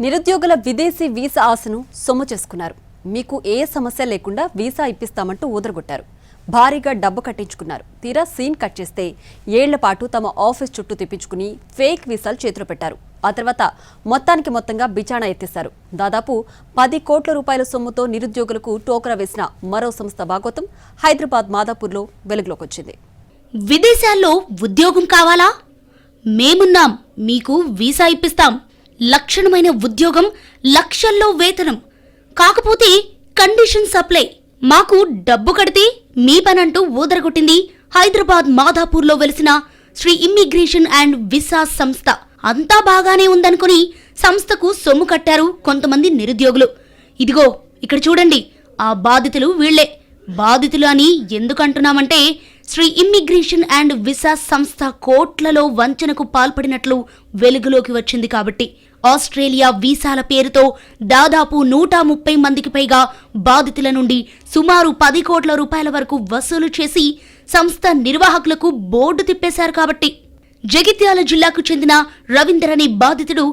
నిరుద్యోగుల విదేశీ వీసా ఆశను సొమ్ము చేసుకున్నారు. మీకు ఏ సమస్య లేకుండా వీసా ఇప్పిస్తామంటూ ఊదరగొట్టారు. భారీగా డబ్బు కట్టించుకున్నారు. తీరా సీన్ కట్ చేస్తే ఏళ్ల పాటు తమ ఆఫీస్ చుట్టూ తిప్పించుకుని ఫేక్ వీసాలు చేతిలో పెట్టారు. ఆ తర్వాత మొత్తంగా బిచాణా ఎత్తేశారు. దాదాపు 10 కోట్ల రూపాయల సొమ్ముతో నిరుద్యోగులకు టోకరా వేసిన మరో సంస్థ భాగోతం హైదరాబాద్ మాదాపూర్లో వెలుగులోకి వచ్చింది. విదేశాల్లో ఉద్యోగం కావాలా? మేమున్నాం, మీకు వీసా ఇప్పిస్తాం. లక్షణమైన ఉద్యోగం, లక్షల్లో వేతనం. కాకపోతే కండిషన్ సప్లై. మాకు డబ్బు కడితే మీ పనంటూ ఊదరగొట్టింది హైదరాబాద్ మాదాపూర్లో వెలిసిన శ్రీ ఇమ్మిగ్రేషన్ అండ్ వీసా సంస్థ. అంతా బాగానే ఉందనుకుని సంస్థకు సొమ్ము కట్టారు కొంతమంది నిరుద్యోగులు. ఇదిగో ఇక్కడ చూడండి, ఆ బాధితులు వీళ్లే. బాధితులు అని ఎందుకంటున్నామంటే శ్రీ ఇమ్మిగ్రేషన్ అండ్ వీసా సంస్థ కోట్లలో వంచనకు పాల్పడినట్లు వెలుగులోకి వచ్చింది కాబట్టి. ఆస్ట్రేలియా వీసాల పేరుతో దాదాపు 130 మందికి పైగా బాధితుల నుండి సుమారు 10 కోట్ల రూపాయల వరకు వసూలు చేసి సంస్థ నిర్వాహకులకు బోర్డు తిప్పేశారు కాబట్టి. జగిత్యాల జిల్లాకు చెందిన రవీందర్ అనే బాధితుడు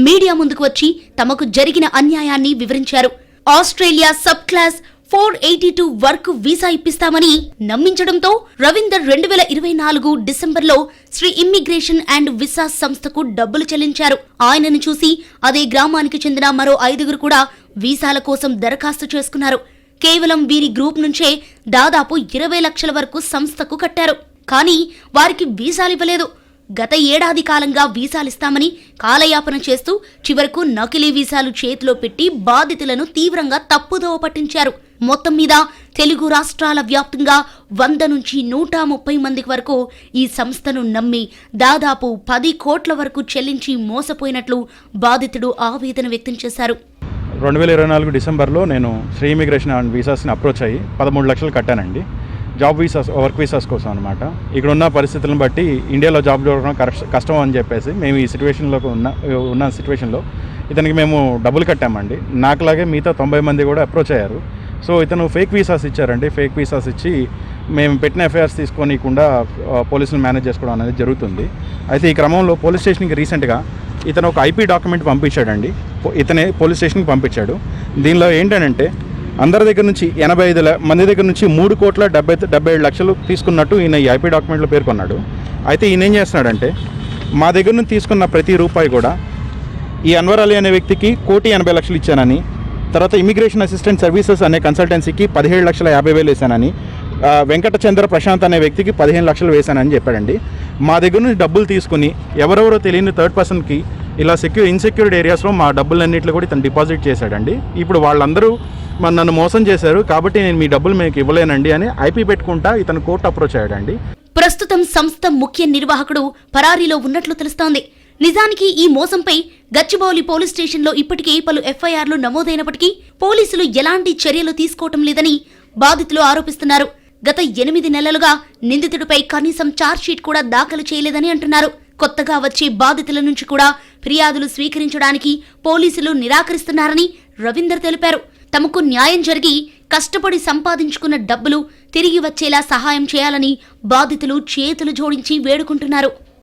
మీడియా ముందుకు వచ్చి తమకు జరిగిన అన్యాయాన్ని వివరించారు. Australia subclass 482 work visa ఇప్పిస్తామని నమ్మించడంతో రవీందర్ 2024 డిసెంబర్లో శ్రీ ఇమ్మిగ్రేషన్ అండ్ వీసా సంస్థకు డబ్బులు చెల్లించారు. ఆయనను చూసి అదే గ్రామానికి చెందిన మరో 5గురు కూడా వీసాల కోసం దరఖాస్తు చేసుకున్నారు. కేవలం వీరి గ్రూప్ నుంచే దాదాపు 20 లక్షల వరకు సంస్థకు కట్టారు. కానీ వారికి వీసాలివ్వలేదు. గత ఏడాది కాలంగా వీసాలిస్తామని కాలయాపన చేస్తూ చివరకు నకిలీ వీసాలు చేతిలో పెట్టి బాధితులను తీవ్రంగా తప్పుదోవ పట్టించారు. మొత్తం మీద తెలుగు రాష్ట్రాల వ్యాప్తంగా 100 నుంచి 130 మందికి వరకు ఈ సంస్థను నమ్మి దాదాపు 10 కోట్ల వరకు చెల్లించి మోసపోయినట్లు బాధితుడు ఆవేదన వ్యక్తం చేశారు. 2024 డిసెంబర్లో నేను శ్రీ ఇమిగ్రేషన్ అండ్ వీసాస్ని అప్రోచ్ అయ్యి 13 లక్షలు కట్టానండి. జాబ్ వీసాస్, వర్క్ వీసాస్ కోసం అనమాట. ఇక్కడ ఉన్న పరిస్థితులను బట్టి ఇండియాలో జాబ్ దొరకడం కష్టం అని చెప్పేసి మేము ఈ సిచ్యువేషన్లో ఉన్న సిచ్యువేషన్లో ఇతనికి మేము డబ్బులు కట్టామండి. నాకులాగే మిగతా 90 మంది కూడా అప్రోచ్ అయ్యారు. సో ఇతను ఫేక్ వీసాస్ ఇచ్చారండి. ఫేక్ వీసాస్ ఇచ్చి మేము పెట్టిన ఎఫ్ఐఆర్స్ తీసుకోనికుండా పోలీసులు మేనేజ్ చేసుకోవడం అనేది జరుగుతుంది. అయితే ఈ క్రమంలో పోలీస్ స్టేషన్కి రీసెంట్గా ఇతను ఒక ఐపీ డాక్యుమెంట్ పంపించాడండి. ఇతనే పోలీస్ స్టేషన్కి పంపించాడు. దీనిలో ఏంటంటే అందరి దగ్గర నుంచి 85 మంది దగ్గర నుంచి 3 కోట్ల 77 లక్షలు తీసుకున్నట్టు ఈయన ఈ ఐపీ డాక్యుమెంట్లో పేర్కొన్నాడు. అయితే ఈయన ఏం చేస్తున్నాడంటే మా దగ్గర నుంచి తీసుకున్న ప్రతి రూపాయి కూడా ఈ అన్వర్ అలీ అనే వ్యక్తికి 1,80 లక్షలు ఇచ్చానని, తర్వాత ఇమిగ్రేషన్ అసిస్టెంట్ సర్వీసెస్ అనే కన్సల్టెన్సీకి 17,50,000 వేశానని, వెంకట చంద్ర ప్రశాంత్ అనే వ్యక్తికి 15 లక్షలు వేశానని చెప్పాడండి. మా దగ్గర నుంచి డబ్బులు తీసుకుని ఎవరెవరో తెలియని థర్డ్ పర్సన్కి ఇలా ఇన్సెక్యూర్డ్ ఏరియాస్లో మా డబ్బులన్నింటిలో కూడా ఇతను డిపాజిట్ చేశాడండి. ఇప్పుడు వాళ్ళందరూ నన్ను మోసం చేశారు కాబట్టి నేను మీ డబ్బులు మీకు ఇవ్వలేనండి అని ఐపీ పెట్టుకుంటా ఇతను కోర్టు అప్రోచ్ అయ్యాడండి. ప్రస్తుతం సంస్థ ముఖ్య నిర్వాహకుడు పరారీలో ఉన్నట్లు తెలుస్తోంది. నిజానికి ఈ మోసంపై గచ్చిబౌలి పోలీస్ స్టేషన్లో ఇప్పటికే పలు ఎఫ్ఐఆర్లు నమోదైనప్పటికీ పోలీసులు ఎలాంటి చర్యలు తీసుకోవటం లేదని బాధితులు ఆరోపిస్తున్నారు. గత 8 నెలలుగా నిందితుడిపై కనీసం ఛార్జ్షీట్ కూడా దాఖలు చేయలేదని అంటున్నారు. కొత్తగా వచ్చే బాధితుల నుంచి కూడా ఫిర్యాదులు స్వీకరించడానికి పోలీసులు నిరాకరిస్తున్నారని రవీందర్ తెలిపారు. తమకు న్యాయం జరిగి కష్టపడి సంపాదించుకున్న డబ్బులు తిరిగి వచ్చేలా సహాయం చేయాలని బాధితులు చేతులు జోడించి వేడుకుంటున్నారు.